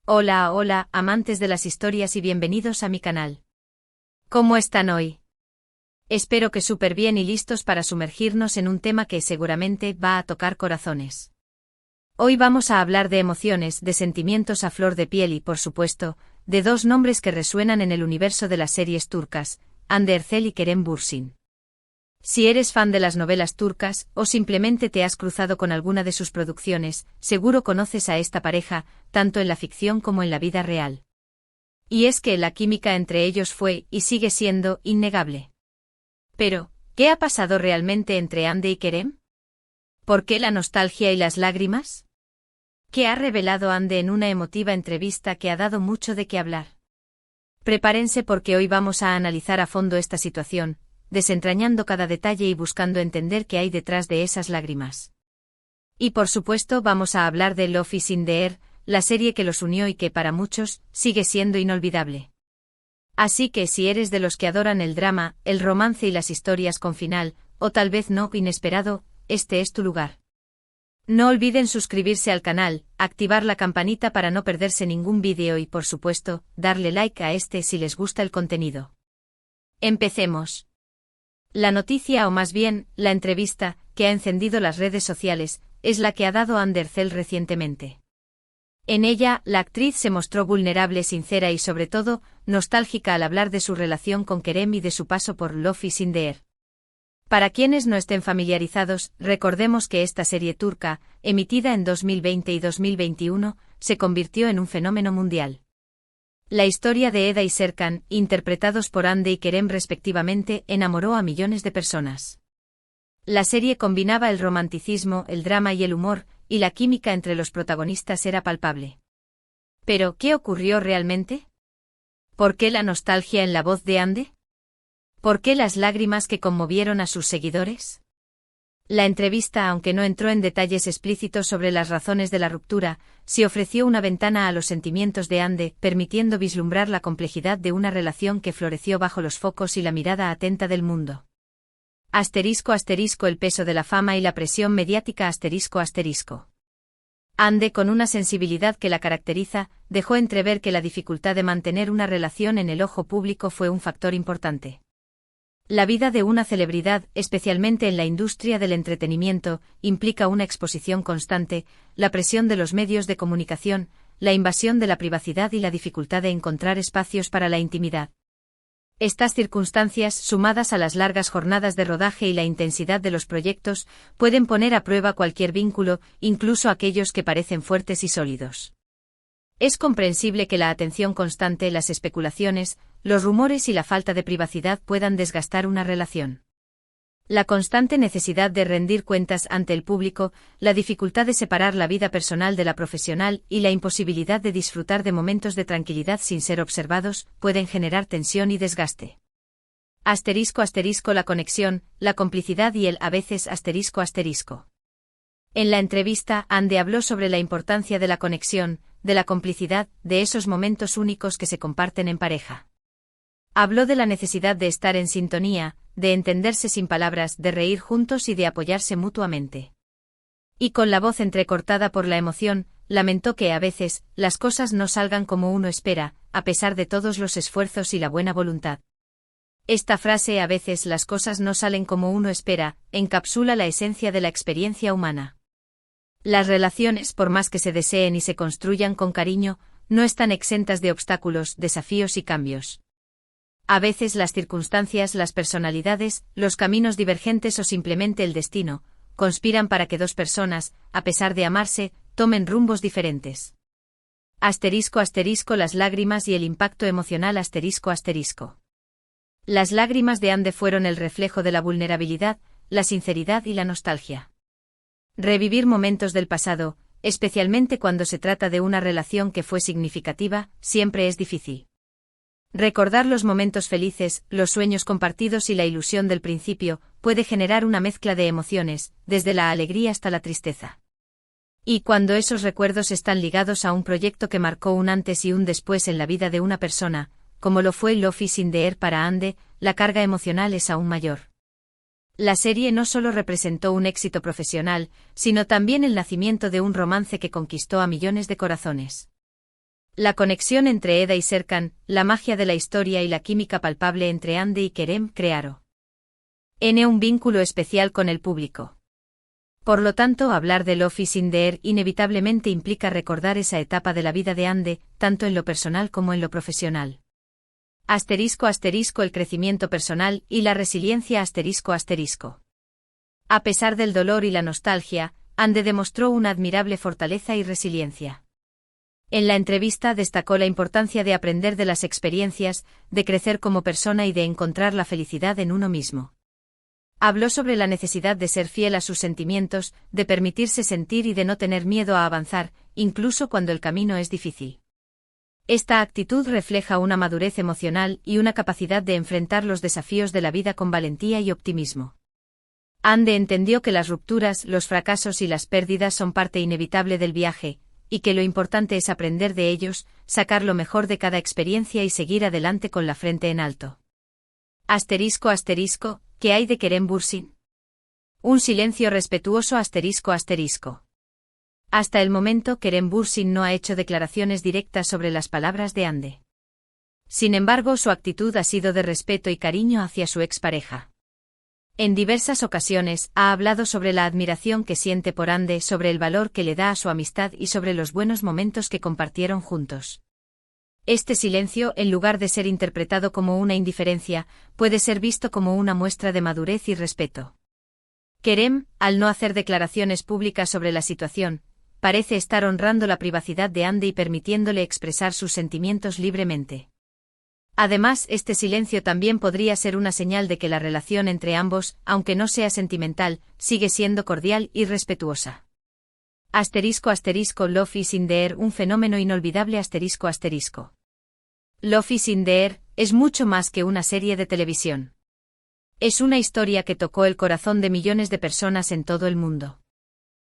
Hola, hola, amantes de las historias y bienvenidos a mi canal. ¿Cómo están hoy? Espero que súper bien y listos para sumergirnos en un tema que seguramente va a tocar corazones. Hoy vamos a hablar de emociones, de sentimientos a flor de piel y, por supuesto, de dos nombres que resuenan en el universo de las series turcas, Hande Erçel y Kerem Bürsin. Si eres fan de las novelas turcas, o simplemente te has cruzado con alguna de sus producciones, seguro conoces a esta pareja, tanto en la ficción como en la vida real. Y es que la química entre ellos fue, y sigue siendo, innegable. Pero, ¿qué ha pasado realmente entre Hande y Kerem? ¿Por qué la nostalgia y las lágrimas? ¿Qué ha revelado Hande en una emotiva entrevista que ha dado mucho de qué hablar? Prepárense porque hoy vamos a analizar a fondo esta situación, desentrañando cada detalle y buscando entender qué hay detrás de esas lágrimas. Y por supuesto vamos a hablar de Love is in the Air, la serie que los unió y que para muchos sigue siendo inolvidable. Así que si eres de los que adoran el drama, el romance y las historias con final, o tal vez no inesperado, este es tu lugar. No olviden suscribirse al canal, activar la campanita para no perderse ningún vídeo y por supuesto, darle like a este si les gusta el contenido. Empecemos. La noticia o más bien, la entrevista, que ha encendido las redes sociales, es la que ha dado Hande Erçel recientemente. En ella, la actriz se mostró vulnerable, sincera y sobre todo, nostálgica al hablar de su relación con Kerem y de su paso por Love is in the Air. Para quienes no estén familiarizados, recordemos que esta serie turca, emitida en 2020 y 2021, se convirtió en un fenómeno mundial. La historia de Eda y Serkan, interpretados por Hande y Kerem respectivamente, enamoró a millones de personas. La serie combinaba el romanticismo, el drama y el humor, y la química entre los protagonistas era palpable. Pero, ¿qué ocurrió realmente? ¿Por qué la nostalgia en la voz de Hande? ¿Por qué las lágrimas que conmovieron a sus seguidores? La entrevista, aunque no entró en detalles explícitos sobre las razones de la ruptura, sí ofreció una ventana a los sentimientos de Hande, permitiendo vislumbrar la complejidad de una relación que floreció bajo los focos y la mirada atenta del mundo. El peso de la fama y la presión mediática. Hande, con una sensibilidad que la caracteriza, dejó entrever que la dificultad de mantener una relación en el ojo público fue un factor importante. La vida de una celebridad, especialmente en la industria del entretenimiento, implica una exposición constante, la presión de los medios de comunicación, la invasión de la privacidad y la dificultad de encontrar espacios para la intimidad. Estas circunstancias, sumadas a las largas jornadas de rodaje y la intensidad de los proyectos, pueden poner a prueba cualquier vínculo, incluso aquellos que parecen fuertes y sólidos. Es comprensible que la atención constante, las especulaciones, los rumores y la falta de privacidad puedan desgastar una relación. La constante necesidad de rendir cuentas ante el público, la dificultad de separar la vida personal de la profesional y la imposibilidad de disfrutar de momentos de tranquilidad sin ser observados, pueden generar tensión y desgaste. La conexión, la complicidad y el a veces ***. En la entrevista, Hande habló sobre la importancia de la conexión, de la complicidad, de esos momentos únicos que se comparten en pareja. Habló de la necesidad de estar en sintonía, de entenderse sin palabras, de reír juntos y de apoyarse mutuamente. Y con la voz entrecortada por la emoción, lamentó que a veces, las cosas no salgan como uno espera, a pesar de todos los esfuerzos y la buena voluntad. Esta frase, a veces las cosas no salen como uno espera, encapsula la esencia de la experiencia humana. Las relaciones, por más que se deseen y se construyan con cariño, no están exentas de obstáculos, desafíos y cambios. A veces las circunstancias, las personalidades, los caminos divergentes o simplemente el destino, conspiran para que dos personas, a pesar de amarse, tomen rumbos diferentes. Las lágrimas y el impacto emocional. Las lágrimas de Hande fueron el reflejo de la vulnerabilidad, la sinceridad y la nostalgia. Revivir momentos del pasado, especialmente cuando se trata de una relación que fue significativa, siempre es difícil. Recordar los momentos felices, los sueños compartidos y la ilusión del principio, puede generar una mezcla de emociones, desde la alegría hasta la tristeza. Y cuando esos recuerdos están ligados a un proyecto que marcó un antes y un después en la vida de una persona, como lo fue Love is in the Air para Hande, la carga emocional es aún mayor. La serie no solo representó un éxito profesional, sino también el nacimiento de un romance que conquistó a millones de corazones. La conexión entre Eda y Serkan, la magia de la historia y la química palpable entre Hande y Kerem crearon un vínculo especial con el público. Por lo tanto, hablar de Love is in the air inevitablemente implica recordar esa etapa de la vida de Hande, tanto en lo personal como en lo profesional. *** El crecimiento personal y la resiliencia ***. A pesar del dolor y la nostalgia, Hande demostró una admirable fortaleza y resiliencia. En la entrevista destacó la importancia de aprender de las experiencias, de crecer como persona y de encontrar la felicidad en uno mismo. Habló sobre la necesidad de ser fiel a sus sentimientos, de permitirse sentir y de no tener miedo a avanzar, incluso cuando el camino es difícil. Esta actitud refleja una madurez emocional y una capacidad de enfrentar los desafíos de la vida con valentía y optimismo. Hande entendió que las rupturas, los fracasos y las pérdidas son parte inevitable del viaje, y que lo importante es aprender de ellos, sacar lo mejor de cada experiencia y seguir adelante con la frente en alto. ***, ¿qué hay de Kerem Bürsin? Un silencio respetuoso ***. Hasta el momento Kerem Bürsin no ha hecho declaraciones directas sobre las palabras de Hande. Sin embargo, su actitud ha sido de respeto y cariño hacia su expareja. En diversas ocasiones ha hablado sobre la admiración que siente por Hande, sobre el valor que le da a su amistad y sobre los buenos momentos que compartieron juntos. Este silencio, en lugar de ser interpretado como una indiferencia, puede ser visto como una muestra de madurez y respeto. Kerem, al no hacer declaraciones públicas sobre la situación, parece estar honrando la privacidad de Hande y permitiéndole expresar sus sentimientos libremente. Además, este silencio también podría ser una señal de que la relación entre ambos, aunque no sea sentimental, sigue siendo cordial y respetuosa. Love is in the air, un fenómeno inolvidable ***. Love is in the air es mucho más que una serie de televisión. Es una historia que tocó el corazón de millones de personas en todo el mundo.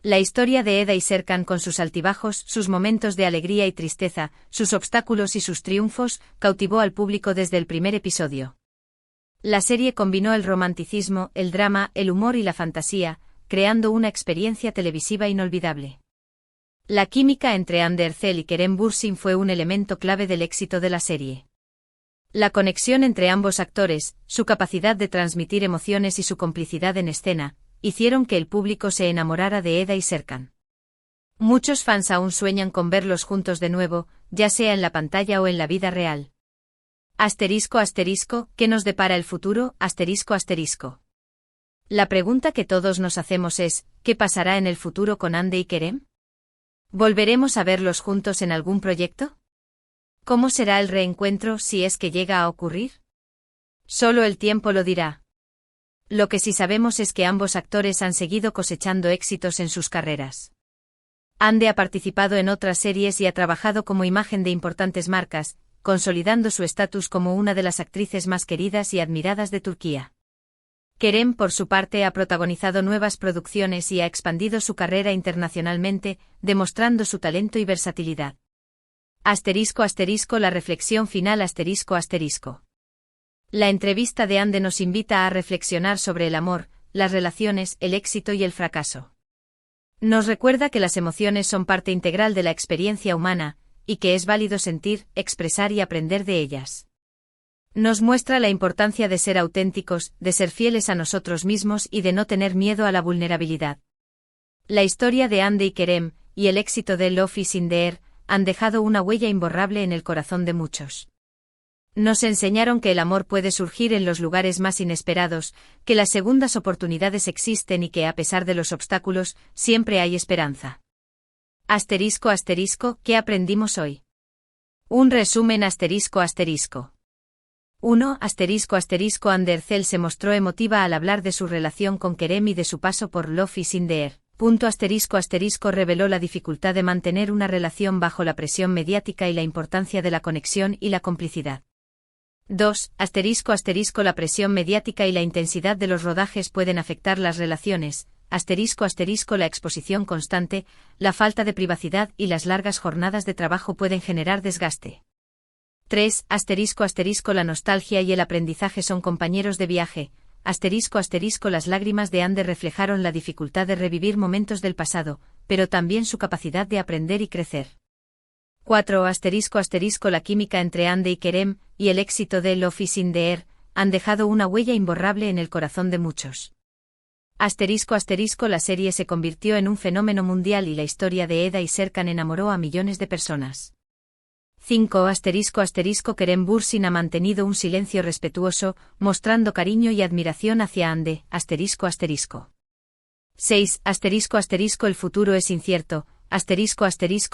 La historia de Eda y Serkan, con sus altibajos, sus momentos de alegría y tristeza, sus obstáculos y sus triunfos, cautivó al público desde el primer episodio. La serie combinó el romanticismo, el drama, el humor y la fantasía, creando una experiencia televisiva inolvidable. La química entre Hande Erçel y Kerem Bürsin fue un elemento clave del éxito de la serie. La conexión entre ambos actores, su capacidad de transmitir emociones y su complicidad en escena, hicieron que el público se enamorara de Eda y Serkan. Muchos fans aún sueñan con verlos juntos de nuevo, ya sea en la pantalla o en la vida real. ¿Qué nos depara el futuro? La pregunta que todos nos hacemos es, ¿qué pasará en el futuro con Hande y Kerem? ¿Volveremos a verlos juntos en algún proyecto? ¿Cómo será el reencuentro si es que llega a ocurrir? Solo el tiempo lo dirá. Lo que sí sabemos es que ambos actores han seguido cosechando éxitos en sus carreras. Hande ha participado en otras series y ha trabajado como imagen de importantes marcas, consolidando su estatus como una de las actrices más queridas y admiradas de Turquía. Kerem, por su parte, ha protagonizado nuevas producciones y ha expandido su carrera internacionalmente, demostrando su talento y versatilidad. La reflexión final La entrevista de Hande nos invita a reflexionar sobre el amor, las relaciones, el éxito y el fracaso. Nos recuerda que las emociones son parte integral de la experiencia humana, y que es válido sentir, expresar y aprender de ellas. Nos muestra la importancia de ser auténticos, de ser fieles a nosotros mismos y de no tener miedo a la vulnerabilidad. La historia de Hande y Kerem, y el éxito de Love is in the air, han dejado una huella imborrable en el corazón de muchos. Nos enseñaron que el amor puede surgir en los lugares más inesperados, que las segundas oportunidades existen y que a pesar de los obstáculos, siempre hay esperanza. ¿Qué aprendimos hoy? Un resumen ***. 1. Hande Erçel se mostró emotiva al hablar de su relación con Kerem y de su paso por Love is in the air. Reveló la dificultad de mantener una relación bajo la presión mediática y la importancia de la conexión y la complicidad. 2. La presión mediática y la intensidad de los rodajes pueden afectar las relaciones. La exposición constante, la falta de privacidad y las largas jornadas de trabajo pueden generar desgaste. 3. La nostalgia y el aprendizaje son compañeros de viaje. Las lágrimas de Hande reflejaron la dificultad de revivir momentos del pasado, pero también su capacidad de aprender y crecer. 4. La química entre Ande y Kerem, y el éxito de Love is in the Air, han dejado una huella imborrable en el corazón de muchos. La serie se convirtió en un fenómeno mundial y la historia de Eda y Serkan enamoró a millones de personas. 5. Kerem Bürsin ha mantenido un silencio respetuoso, mostrando cariño y admiración hacia Ande. 6. El futuro es incierto.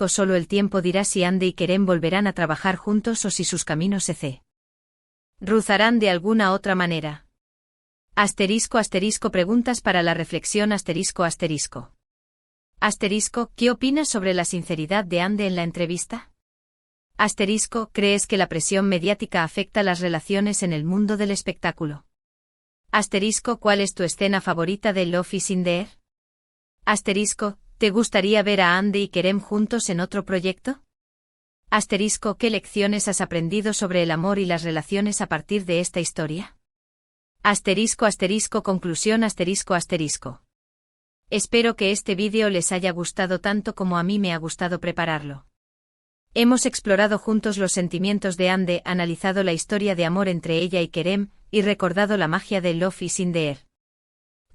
Solo el tiempo dirá si Ande y Kerem volverán a trabajar juntos o si sus caminos se cruzarán de alguna otra manera. Preguntas para la reflexión. ¿Qué opinas sobre la sinceridad de Ande en la entrevista? ¿Crees que la presión mediática afecta las relaciones en el mundo del espectáculo? ¿Cuál es tu escena favorita de Love is in the Air? ¿Te gustaría ver a Ande y Kerem juntos en otro proyecto? ¿Qué lecciones has aprendido sobre el amor y las relaciones a partir de esta historia? Conclusión. Espero que este vídeo les haya gustado tanto como a mí me ha gustado prepararlo. Hemos explorado juntos los sentimientos de Ande, analizado la historia de amor entre ella y Kerem, y recordado la magia de Love is in the Air.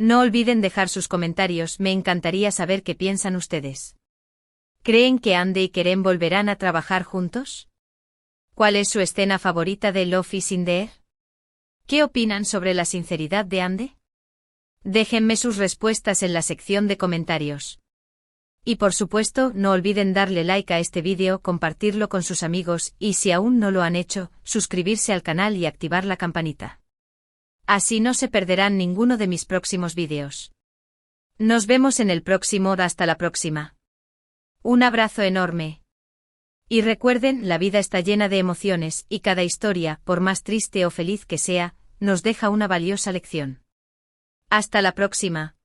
No olviden dejar sus comentarios, me encantaría saber qué piensan ustedes. ¿Creen que Ande y Kerem volverán a trabajar juntos? ¿Cuál es su escena favorita de Love is in the Air? ¿Qué opinan sobre la sinceridad de Ande? Déjenme sus respuestas en la sección de comentarios. Y por supuesto, no olviden darle like a este vídeo, compartirlo con sus amigos y si aún no lo han hecho, suscribirse al canal y activar la campanita. Así no se perderán ninguno de mis próximos vídeos. Nos vemos en el próximo. Hasta la próxima. Un abrazo enorme. Y recuerden, la vida está llena de emociones y cada historia, por más triste o feliz que sea, nos deja una valiosa lección. Hasta la próxima.